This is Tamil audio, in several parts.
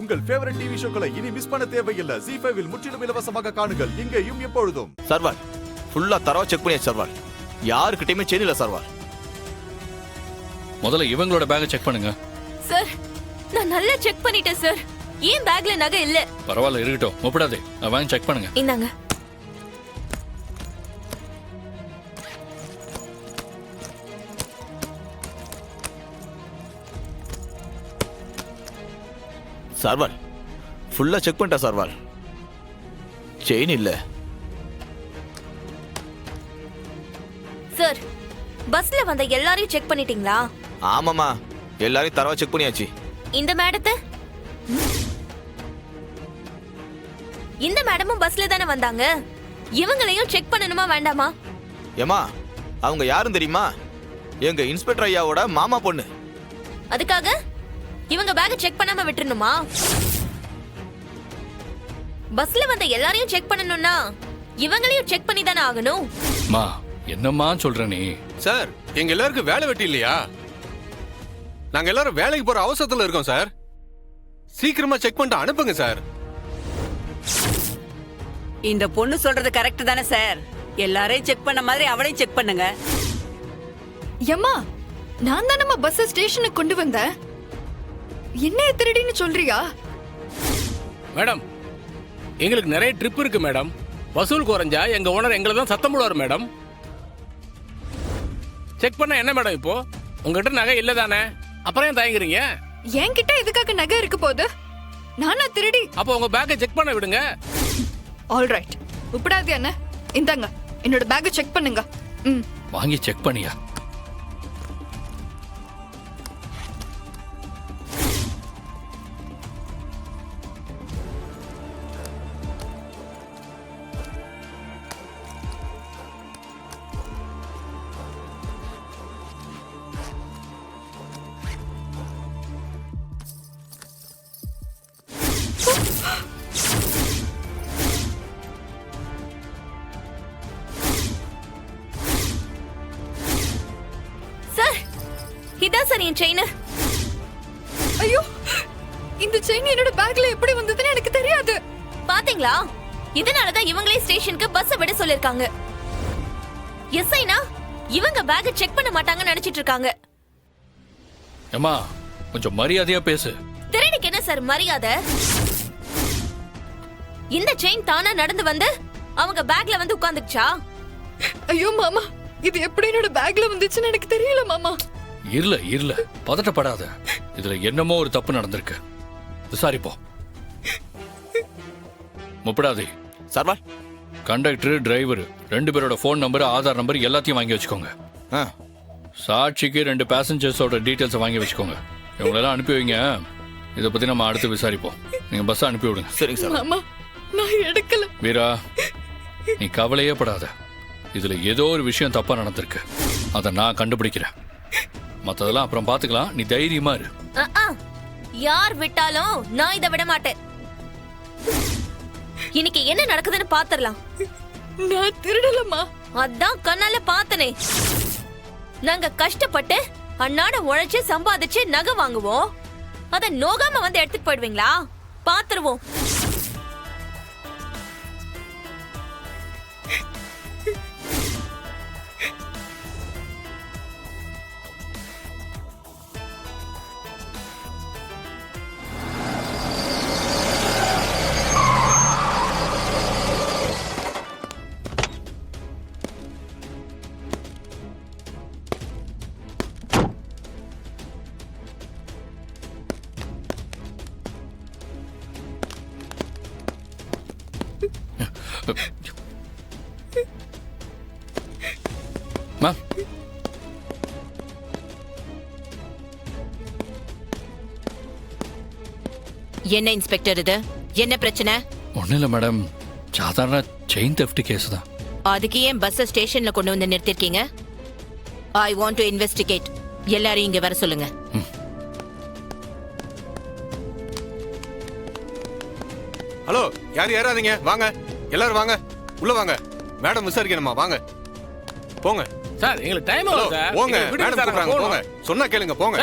உங்கள் ஃபேவரட் டிவி ஷோக்களை இனி மிஸ் பண்ண தேவையில்லை. ZEE5 இல் முற்றிலும் இலவசமாக காணுங்கள், இங்கேயும் எப்பொழுதும். சர்வர் ஃபுல்லா தரவா செக் பண்ணியாச்சு சர்வர். யாருக்கிட்டயுமே செயின் இல்ல சர்வர். முதல்ல இவங்களோட பேக்கை செக் பண்ணுங்க. சார், நான் நல்லா செக் பண்ணிட்டேன் சார். ஏன் பேக்ல நகை இல்ல? பரவாயில்ல, இருக்கட்டும், முப்படாதே. வாங்க செக் பண்ணுங்க. இந்தாங்க. சர்வர் ஃபுல்லா செக் பண்ணிட்டா சர்வர். செயின் இல்ல. சார், பஸ்ல வந்த எல்லாரையும் செக் பண்ணிட்டீங்களா? ஆமாமா, எல்லாரையும் தரவா செக் பண்ணியாச்சு. இந்த மேடத்தை? இந்த மேடமும் பஸ்ல தானே வந்தாங்க. இவங்களையும் செக் பண்ணணுமா வேண்டாமா? ஏமா, அவங்க யாரும் தெரியுமா? எங்க இன்ஸ்பெக்டர் ஐயாவோட மாமா பொண்ணு. அதுக்காக இவங்க பேக் செக் பண்ணாம விட்டுறணுமா? பஸ்ல வந்த எல்லாரையும் செக் பண்ணணும்னா இவங்களையும் செக் பண்ணி தானே ஆகணும். மா, என்னம்மா சொல்ற நீ? சார், எங்க எல்லாருக்கும் வேலை வெட்டி இல்லையா? நாங்க எல்லாரும் வேலைக்கு போற அவசரத்துல இருக்கோம் சார். சீக்கிரமா செக் பண்ணிட்டு அனுப்புங்க சார். இந்த பொண்ணு சொல்றது கரெக்ட் தானே சார்? எல்லாரையும் செக் பண்ண மாதிரி அவளையும் செக் பண்ணுங்க. எம்மா, நான் தான் நம்ம பஸ் ஸ்டேஷனுக்கு கொண்டு வந்தேன். என்ன திருடின்னு சொல்றியா? மேடம், எங்களுக்கு நிறைய ட்ரிப் இருக்கு மேடம். வசூல் குறைஞ்சா எங்க ஓனர் எங்களை தான் சத்தம் போடுவார் மேடம். செக் பண்ண என்ன மேடம் இப்போ? உங்ககிட்ட நகை இல்ல தானே? அப்புறம் ஏன் தயங்குறீங்க? என்கிட்ட எதுக்காக நகை இருக்கு போது? நானா திருடி? அப்போ உங்க பேக்கை செக் பண்ண விடுங்க. ஆல் ரைட், உப்படாது என்ன? இந்தாங்க, என்னோட பேக்கை செக் பண்ணுங்க. வாங்கி செக் பண்ணியா? சார், இதான் சார் என் செயின். ஐயோ, இந்த செயின் என்னோட பேக்ல எப்படி வந்ததுன்னு எனக்கு தெரியாது. பாத்தீங்களா? இதனாலதான் இவங்களே ஸ்டேஷனுக்கு பஸ் விட சொல்லிருக்காங்க. எஸ்ஐனா இவங்க பேக் செக் பண்ண மாட்டாங்கன்னு நினைச்சிட்டு இருக்காங்க. ஏமா, கொஞ்சம் மரியாதையா பேசு. திருடிக்கு என்ன சார் மரியாதை? இந்த செயின் தானா நடந்து வந்து அவங்க பேக்ல வந்து உட்கார்ந்துச்சா? ஐயோ மாமா, இது எப்படி என்னோட பேக்ல வந்துச்சுன்னு எனக்கு தெரியல மாமா. இல்ல பதட்டப்படாத. இதுல என்னமோ ஒரு தப்பு நடந்திருக்கு. விசாரிப்போம். முப்படாதே. சர்வர், கண்டக்டர், டிரைவர் ரெண்டு பேரோட போன் நம்பர், ஆதார் நம்பர் எல்லாத்தையும் வாங்கி வச்சுக்கோங்க. சாட்சிக்கு 2 பேசஞ்சர்ஸோட டீடைல்ஸ் வாங்கி வச்சுக்கோங்க. இவங்களெல்லாம் அனுப்பி வைங்க. இதை பத்தி நம்ம அடுத்து விசாரிப்போம். நீங்க பஸ் அனுப்பி விடுங்க. சரிங்க சார். மாமா, நான் எடுக்கல. வீரா, நீ கவலையே படாத. இதுல ஏதோ ஒரு விஷயம் தப்பா நடந்திருக்கு. அதை நான் கண்டுபிடிக்கிறேன். மத்ததெல்லாம் அப்புறம் பாத்துக்கலாம். நீ தைரியமா இரு. யார் விட்டாலும் நான் இதை விட மாட்டேன். இன்னைக்கு என்ன நடக்குதுன்னு பாத்துறலாம். நான் திருடலமா? அதான் கண்ணால பாத்தனே. நாங்க கஷ்டப்பட்டு அன்னாட உழைச்சு சம்பாதிச்சு நகை வாங்குவோம். அத நோகாம வந்து எடுத்துட்டு போயிடுவீங்களா? பாத்துருவோம். மேம், என்ன இன்ஸ்பெக்டர் இது? என்ன பிரச்சனை? ஒன்னும் இல்ல மேடம், சாதாரண செயின் தெஃப்ட் கேஸ் தான். அதுக்கு ஏன் பஸ் ஸ்டேஷன்ல கொண்டு வந்து நிறுத்திருக்கீங்க? I want to investigate. எல்லாரையும் இங்க வர சொல்லுங்க. ஹலோ, யாரும் ஏறாதீங்க, வாங்க எல்லாரும் வாங்க, உள்ள வாங்க. மேடம் விசாரிக்கணுமா? வாங்க போங்க சார். எங்களுக்கு டைம் ஆகும் சார். போங்க, மேடம் கூப்பிடுறாங்க, போங்க. சொன்னா கேளுங்க, போங்க.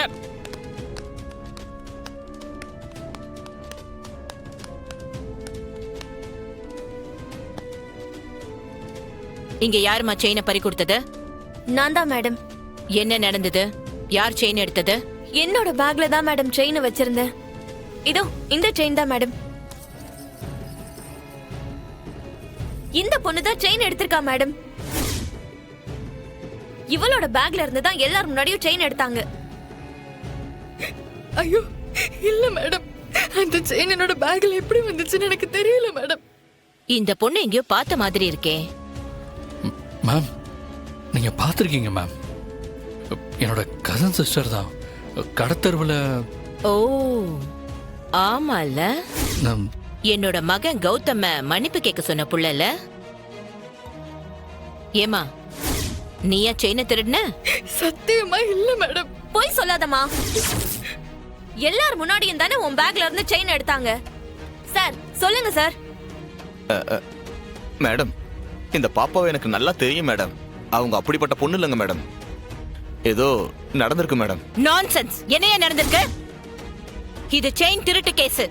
இங்க யாருமா செயினை பறி கொடுத்தது? நான் தான் மேடம். என்ன நடந்தது? யார் செயின் எடுத்தது? என்னோட பேக்ல தான் மேடம் செயின் வச்சிருந்தேன். இதோ இந்த செயின் தான் மேடம். இந்த பொண்ணு தான் செயின் எடுத்திருக்கா மேடம். இவளோட பேக்ல இருந்து தான் எல்லாரும் முன்னாடியும் செயின் எடுத்தாங்க. ஐயோ இல்ல மேடம், அந்த செயின் என்னோட பேக்ல எப்படி வந்துச்சுன்னு எனக்கு தெரியல மேடம். இந்த பொண்ணு எங்கேயோ பார்த்த மாதிரி இருக்கே. மேம், நீங்க பார்த்துருக்கீங்க மேம். என்னோட கசன் சிஸ்டர் தான். கடத்தருவில். ஓ ஆமால, என்னோட மகன் கௌதம மன்னிப்பு கேட்க சொன்ன புள்ளல. ஏமா, நீயா செயினை திருடுன? சத்தியமா இல்ல மேடம். போய் சொல்லாதம்மா. எல்லாரும் முன்னாடியும் தானே உன் பேக்ல இருந்து செயின் எடுத்தாங்க. சார் சொல்லுங்க சார். மேடம், இந்த பாப்பாவை எனக்கு நல்லா தெரியும் மேடம். அவங்க அப்படிப்பட்ட பொண்ணு இல்லைங்க மேடம். ஏதோ நடந்திருக்கு மேடம். நான்சென்ஸ். என்னையா நடந்திருக்கு? இது செயின் திருட்டு கேஸ்.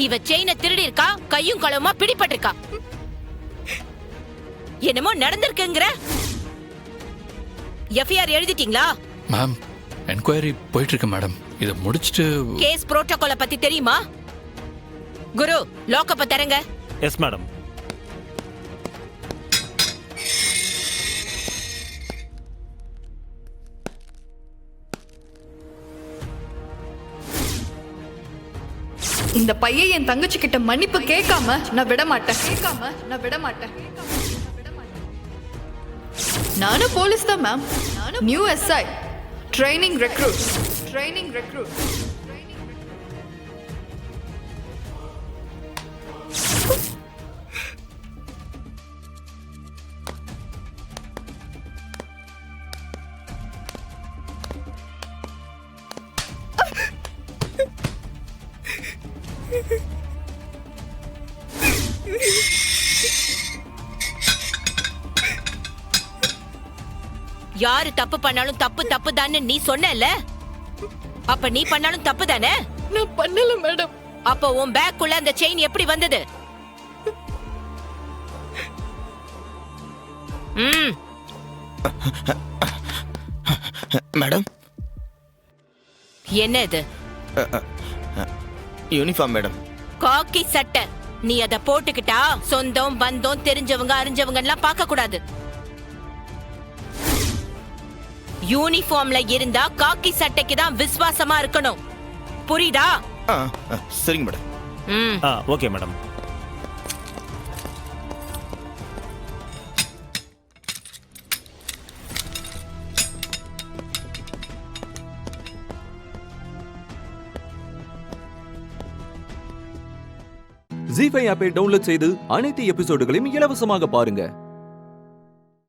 இவ செயினை திருடி இருக்கா, கையும் களவுமா பிடிபட்டிருக்கா. என்னமோ நடந்திருக்குங்கற. எஃப்ஐஆர் எழுதிட்டீங்களா? மேம், என்கொயரி போயிட்டு இருக்கு மேடம். இதை முடிச்சிட்டு. கேஸ் புரோட்டோகால பத்தி தெரியுமா? குரு, லாக்கப்ப தரங்க. Yes madam. இந்த பையன் என் தங்கச்சி கிட்ட மன்னிப்பு கேட்காம நான் விட மாட்டேன். நானும் போலீஸ் தான் ma'am. New SI, training recruit. யாரு தப்பு பண்ணாலும் தப்பு தானே நீ சொன்னல. அப்ப நீ பண்ணாலும் தப்பு தானே? நான் பண்ணல மேடம். அப்ப உன் பேக்குள்ள அந்த செயின் எப்படி வந்தது? மேடம், என்ன இது? Uniform madam. காக்கி சட்டை. நீ அத போட்டுக்கிட்டா சொந்தம் பந்தம் தெரிஞ்சவங்க அறிஞ்சவங்க எல்லாம் பார்க்க கூடாது. யூனிஃபார்ம்ல இருந்தா காக்கி சட்டைக்கு தான் விசுவாசமா இருக்கணும். புரியுதா? சரிங்க மேடம். Okay madam. ஜீ5 ஆப்பை டவுன்லோட் செய்து அனைத்து எபிசோடுகளையும் இலவசமாக பாருங்க.